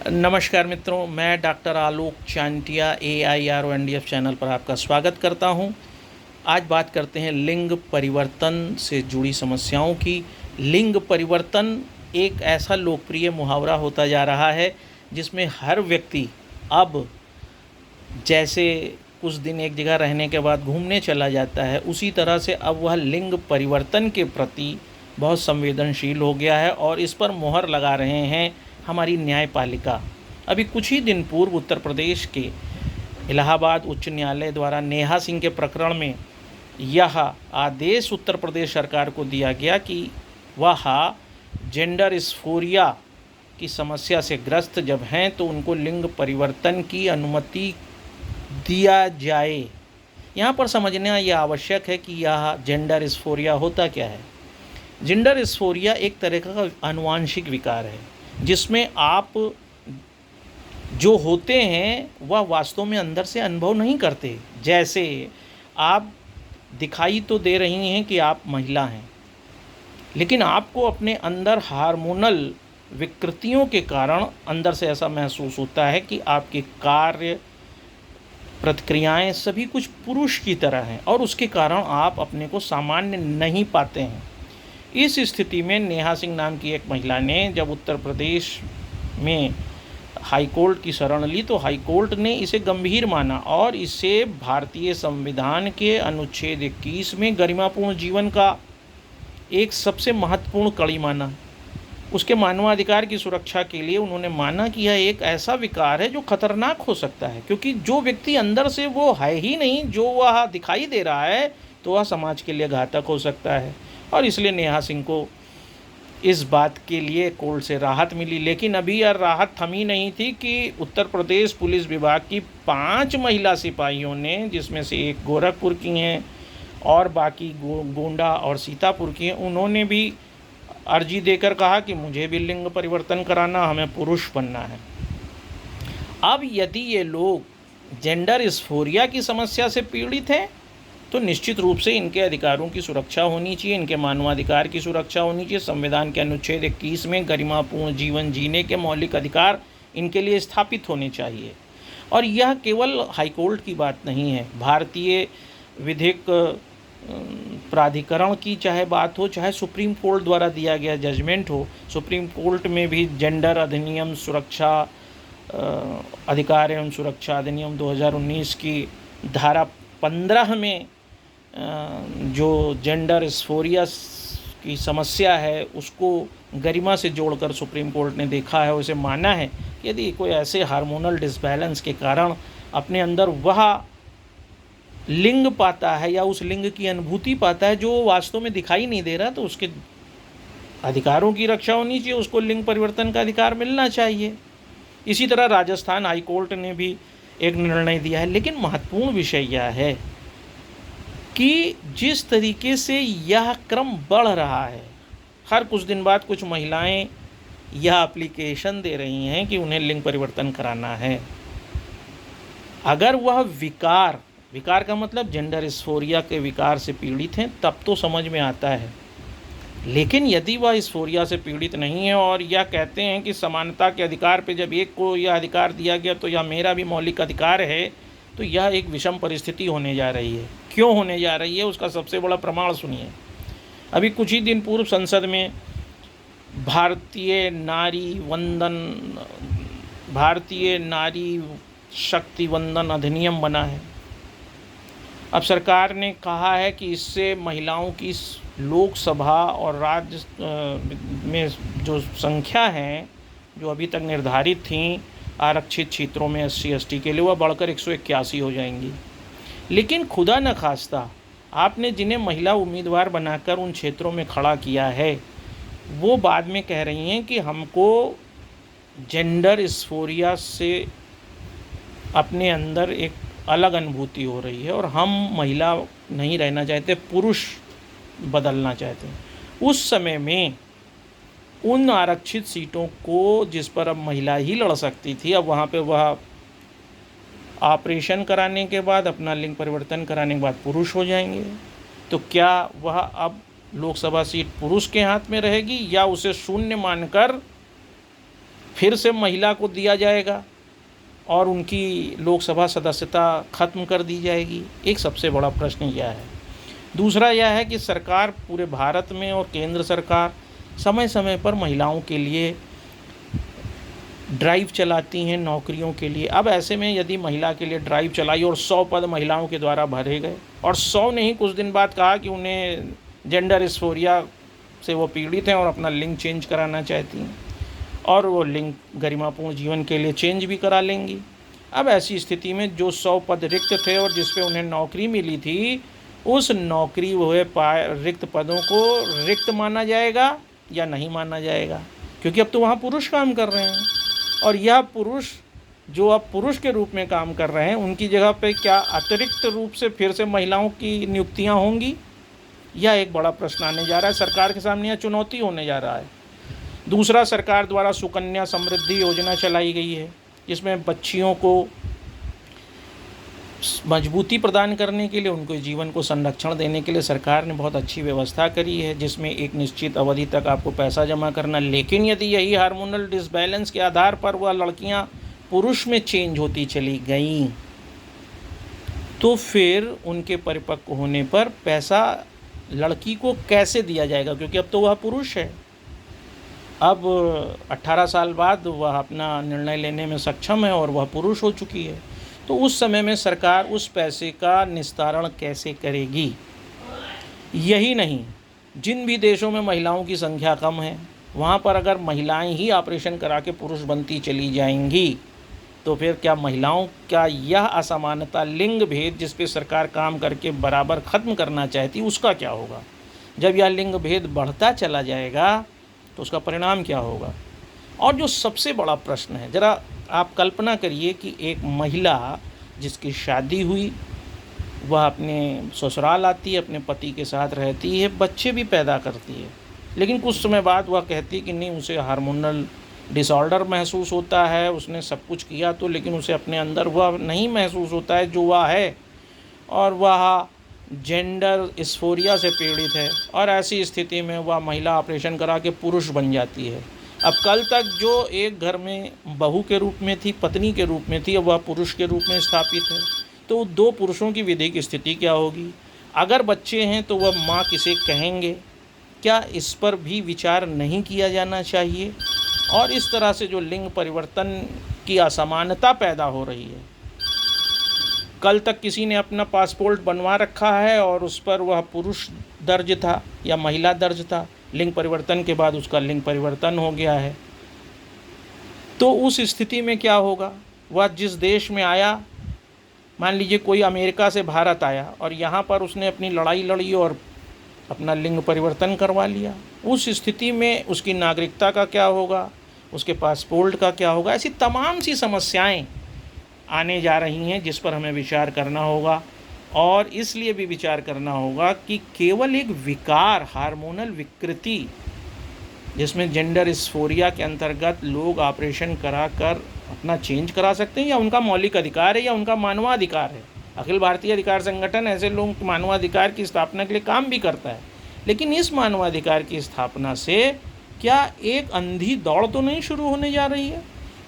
नमस्कार मित्रों, मैं डॉक्टर आलोक चांटिया AIRONDF चैनल पर आपका स्वागत करता हूं। आज बात करते हैं लिंग परिवर्तन से जुड़ी समस्याओं की। लिंग परिवर्तन एक ऐसा लोकप्रिय मुहावरा होता जा रहा है जिसमें हर व्यक्ति अब जैसे कुछ दिन एक जगह रहने के बाद घूमने चला जाता है, उसी तरह से अब वह लिंग परिवर्तन के प्रति बहुत संवेदनशील हो गया है और इस पर मुहर लगा रहे हैं हमारी न्यायपालिका। अभी कुछ ही दिन पूर्व उत्तर प्रदेश के इलाहाबाद उच्च न्यायालय द्वारा नेहा सिंह के प्रकरण में यह आदेश उत्तर प्रदेश सरकार को दिया गया कि वह जेंडर स्फोरिया की समस्या से ग्रस्त जब हैं तो उनको लिंग परिवर्तन की अनुमति दिया जाए। यहाँ पर समझना यह आवश्यक है कि यह जेंडर स्फोरिया होता क्या है। जेंडर स्फोरिया एक तरह का आनुवांशिक विकार है जिसमें आप जो होते हैं वह वास्तव में अंदर से अनुभव नहीं करते। जैसे आप दिखाई तो दे रही हैं कि आप महिला हैं, लेकिन आपको अपने अंदर हार्मोनल विकृतियों के कारण अंदर से ऐसा महसूस होता है कि आपके कार्य प्रतिक्रियाएं सभी कुछ पुरुष की तरह हैं और उसके कारण आप अपने को सामान्य नहीं पाते हैं। इस स्थिति में नेहा सिंह नाम की एक महिला ने जब उत्तर प्रदेश में हाई कोर्ट की शरण ली तो हाई कोर्ट ने इसे गंभीर माना और इसे भारतीय संविधान के अनुच्छेद 21 में गरिमापूर्ण जीवन का एक सबसे महत्वपूर्ण कड़ी माना। उसके मानवाधिकार की सुरक्षा के लिए उन्होंने माना कि यह एक ऐसा विकार है जो खतरनाक हो सकता है, क्योंकि जो व्यक्ति अंदर से वो है ही नहीं, जो वह दिखाई दे रहा है, तो वह समाज के लिए घातक हो सकता है। और इसलिए नेहा सिंह को इस बात के लिए कोर्ट से राहत मिली। लेकिन अभी यह राहत थमी नहीं थी कि उत्तर प्रदेश पुलिस विभाग की 5 महिला सिपाहियों ने, जिसमें से एक गोरखपुर की हैं और बाकी गोंडा और सीतापुर की हैं, उन्होंने भी अर्जी देकर कहा कि मुझे भी लिंग परिवर्तन कराना, हमें पुरुष बनना है। अब यदि ये लोग जेंडर स्फोरिया की समस्या से पीड़ित हैं तो निश्चित रूप से इनके अधिकारों की सुरक्षा होनी चाहिए, इनके मानवाधिकार की सुरक्षा होनी चाहिए। संविधान के अनुच्छेद 21 में गरिमापूर्ण जीवन जीने के मौलिक अधिकार इनके लिए स्थापित होने चाहिए। और यह केवल हाईकोर्ट की बात नहीं है, भारतीय विधिक प्राधिकरण की चाहे बात हो, चाहे सुप्रीम कोर्ट द्वारा दिया गया जजमेंट हो, सुप्रीम कोर्ट में भी जेंडर अधिनियम सुरक्षा अधिकार एवं सुरक्षा अधिनियम 2019 की धारा 15 में जो जेंडर स्फोरिया की समस्या है उसको गरिमा से जोड़कर सुप्रीम कोर्ट ने देखा है, उसे माना है कि यदि कोई ऐसे हार्मोनल डिसबैलेंस के कारण अपने अंदर वह लिंग पाता है या उस लिंग की अनुभूति पाता है जो वास्तव में दिखाई नहीं दे रहा, तो उसके अधिकारों की रक्षा होनी चाहिए, उसको लिंग परिवर्तन का अधिकार मिलना चाहिए। इसी तरह राजस्थान हाई कोर्ट ने भी एक निर्णय दिया है। लेकिन महत्वपूर्ण विषय यह है कि जिस तरीके से यह क्रम बढ़ रहा है, हर कुछ दिन बाद कुछ महिलाएं यह एप्लीकेशन दे रही हैं कि उन्हें लिंग परिवर्तन कराना है। अगर वह विकार का मतलब जेंडर स्फोरिया के विकार से पीड़ित हैं तब तो समझ में आता है, लेकिन यदि वह स्फोरिया से पीड़ित नहीं है और यह कहते हैं कि समानता के अधिकार पे जब एक को यह अधिकार दिया गया तो यह मेरा भी मौलिक अधिकार है, तो यह एक विषम परिस्थिति होने जा रही है। क्यों होने जा रही है उसका सबसे बड़ा प्रमाण सुनिए। अभी कुछ ही दिन पूर्व संसद में भारतीय नारी शक्ति वंदन अधिनियम बना है। अब सरकार ने कहा है कि इससे महिलाओं की लोकसभा और राज्य में जो संख्या है जो अभी तक निर्धारित थी आरक्षित क्षेत्रों में SC ST के लिए, वह बढ़कर 181 हो जाएंगी। लेकिन खुदा न खास्ता आपने जिन्हें महिला उम्मीदवार बनाकर उन क्षेत्रों में खड़ा किया है वो बाद में कह रही हैं कि हमको जेंडर स्फोरिया से अपने अंदर एक अलग अनुभूति हो रही है और हम महिला नहीं रहना चाहते, पुरुष बदलना चाहते हैं। उस समय में उन आरक्षित सीटों को जिस पर अब महिला ही लड़ सकती थी, अब वहाँ पे वह ऑपरेशन कराने के बाद, अपना लिंग परिवर्तन कराने के बाद पुरुष हो जाएंगे। तो क्या वह अब लोकसभा सीट पुरुष के हाथ में रहेगी या उसे शून्य मानकर फिर से महिला को दिया जाएगा और उनकी लोकसभा सदस्यता खत्म कर दी जाएगी। एक सबसे बड़ा प्रश्न यह है। दूसरा यह है कि सरकार पूरे भारत में और केंद्र सरकार समय समय पर महिलाओं के लिए ड्राइव चलाती हैं नौकरियों के लिए। अब ऐसे में यदि महिला के लिए ड्राइव चलाई और 100 पद महिलाओं के द्वारा भरे गए और 100 ने ही कुछ दिन बाद कहा कि उन्हें जेंडर डिस्फोरिया से वो पीड़ित हैं और अपना लिंग चेंज कराना चाहती हैं और वो लिंग गरिमापूर्ण जीवन के लिए चेंज भी करा लेंगी। अब ऐसी स्थिति में जो 100 पद रिक्त थे और जिस पे उन्हें नौकरी मिली थी, उस नौकरी हुए रिक्त पदों को रिक्त माना जाएगा या नहीं माना जाएगा? क्योंकि अब तो वहाँ पुरुष काम कर रहे हैं और यह पुरुष जो अब पुरुष के रूप में काम कर रहे हैं, उनकी जगह पे क्या अतिरिक्त रूप से फिर से महिलाओं की नियुक्तियाँ होंगी? यह एक बड़ा प्रश्न आने जा रहा है। सरकार के सामने यह चुनौती होने जा रहा है। दूसरा, सरकार द्वारा सुकन्या समृद्धि योजना चलाई गई है, जिसमें बच्चियों को मजबूती प्रदान करने के लिए, उनको जीवन को संरक्षण देने के लिए सरकार ने बहुत अच्छी व्यवस्था करी है, जिसमें एक निश्चित अवधि तक आपको पैसा जमा करना। लेकिन यदि यही हार्मोनल डिसबैलेंस के आधार पर वह लड़कियां पुरुष में चेंज होती चली गईं, तो फिर उनके परिपक्व होने पर पैसा लड़की को कैसे दिया जाएगा? क्योंकि अब तो वह पुरुष है। अब 18 साल बाद वह अपना निर्णय लेने में सक्षम है और वह पुरुष हो चुकी है। तो उस समय में सरकार उस पैसे का निस्तारण कैसे करेगी? यही नहीं, जिन भी देशों में महिलाओं की संख्या कम है, वहाँ पर अगर महिलाएं ही ऑपरेशन करा के पुरुष बनती चली जाएंगी, तो फिर क्या महिलाओं का यह असमानता, लिंग भेद जिस पे सरकार काम करके बराबर ख़त्म करना चाहती, उसका क्या होगा? जब यह लिंग भेद बढ़ता चला जाएगा तो उसका परिणाम क्या होगा? और जो सबसे बड़ा प्रश्न है, ज़रा आप कल्पना करिए कि एक महिला जिसकी शादी हुई, वह अपने ससुराल आती है, अपने पति के साथ रहती है, बच्चे भी पैदा करती है, लेकिन कुछ समय बाद वह कहती है कि नहीं, उसे हार्मोनल डिसऑर्डर महसूस होता है। उसने सब कुछ किया तो, लेकिन उसे अपने अंदर वह नहीं महसूस होता है जो वह है, और वह जेंडर डिस्फोरिया से पीड़ित है। और ऐसी स्थिति में वह महिला ऑपरेशन करा के पुरुष बन जाती है। अब कल तक जो एक घर में बहू के रूप में थी, पत्नी के रूप में थी, अब वह पुरुष के रूप में स्थापित है। तो दो पुरुषों की विधिक स्थिति क्या होगी? अगर बच्चे हैं तो वह माँ किसे कहेंगे? क्या इस पर भी विचार नहीं किया जाना चाहिए? और इस तरह से जो लिंग परिवर्तन की असमानता पैदा हो रही है, कल तक किसी ने अपना पासपोर्ट बनवा रखा है और उस पर वह पुरुष दर्ज था या महिला दर्ज था, लिंग परिवर्तन के बाद उसका लिंग परिवर्तन हो गया है। तो उस स्थिति में क्या होगा? वह जिस देश में आया, मान लीजिए कोई अमेरिका से भारत आया और यहाँ पर उसने अपनी लड़ाई लड़ी और अपना लिंग परिवर्तन करवा लिया, उस स्थिति में उसकी नागरिकता का क्या होगा? उसके पासपोर्ट का क्या होगा? ऐसी तमाम सी समस्याएं आने जा रही हैं जिस पर हमें विचार करना होगा। और इसलिए भी विचार करना होगा कि केवल एक विकार, हार्मोनल विकृति, जिसमें जेंडर डिस्फोरिया के अंतर्गत लोग ऑपरेशन करा कर अपना चेंज करा सकते हैं, या उनका मौलिक अधिकार है या उनका मानवाधिकार है। अखिल भारतीय अधिकार संगठन ऐसे लोग मानवाधिकार की स्थापना के लिए काम भी करता है। लेकिन इस मानवाधिकार की स्थापना से क्या एक अंधी दौड़ तो नहीं शुरू होने जा रही है?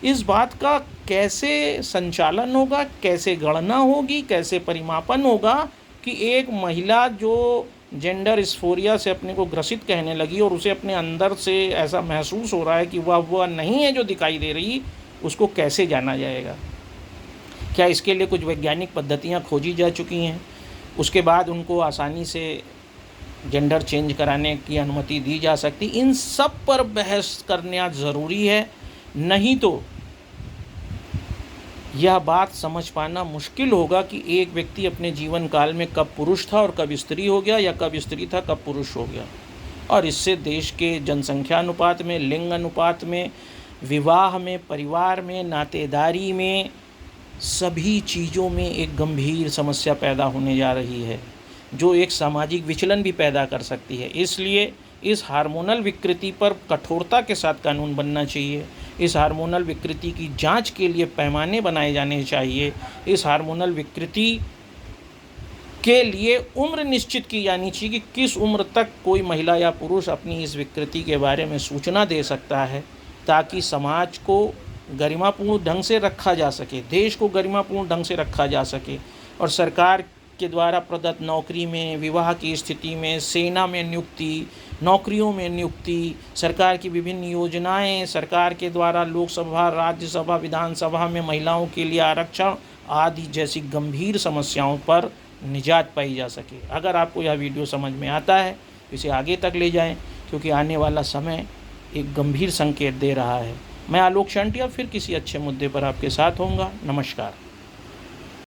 इस बात का कैसे संचालन होगा, कैसे गणना होगी, कैसे परिमापन होगा कि एक महिला जो जेंडर डिस्फोरिया से अपने को ग्रसित कहने लगी और उसे अपने अंदर से ऐसा महसूस हो रहा है कि वह नहीं है जो दिखाई दे रही, उसको कैसे जाना जाएगा? क्या इसके लिए कुछ वैज्ञानिक पद्धतियाँ खोजी जा चुकी हैं? उसके बाद उनको आसानी से जेंडर चेंज कराने की अनुमति दी जा सकती? इन सब पर बहस करना ज़रूरी है, नहीं तो यह बात समझ पाना मुश्किल होगा कि एक व्यक्ति अपने जीवन काल में कब पुरुष था और कब स्त्री हो गया, या कब स्त्री था कब पुरुष हो गया। और इससे देश के जनसंख्या अनुपात में, लिंग अनुपात में, विवाह में, परिवार में, नातेदारी में, सभी चीज़ों में एक गंभीर समस्या पैदा होने जा रही है, जो एक सामाजिक विचलन भी पैदा कर सकती है। इसलिए इस हार्मोनल विकृति पर कठोरता के साथ कानून बनना चाहिए। इस हार्मोनल विकृति की जांच के लिए पैमाने बनाए जाने चाहिए। इस हार्मोनल विकृति के लिए उम्र निश्चित की जानी चाहिए कि किस उम्र तक कोई महिला या पुरुष अपनी इस विकृति के बारे में सूचना दे सकता है, ताकि समाज को गरिमापूर्ण ढंग से रखा जा सके, देश को गरिमापूर्ण ढंग से रखा जा सके। और सरकार के द्वारा प्रदत्त नौकरी में, विवाह की स्थिति में, सेना में नियुक्ति, नौकरियों में नियुक्ति, सरकार की विभिन्न योजनाएं, सरकार के द्वारा लोकसभा, राज्यसभा, विधानसभा में महिलाओं के लिए आरक्षण आदि जैसी गंभीर समस्याओं पर निजात पाई जा सके। अगर आपको यह वीडियो समझ में आता है तो इसे आगे तक ले जाएं, क्योंकि आने वाला समय एक गंभीर संकेत दे रहा है। मैं आलोक शांटिया फिर किसी अच्छे मुद्दे पर आपके साथ होऊंगा। नमस्कार।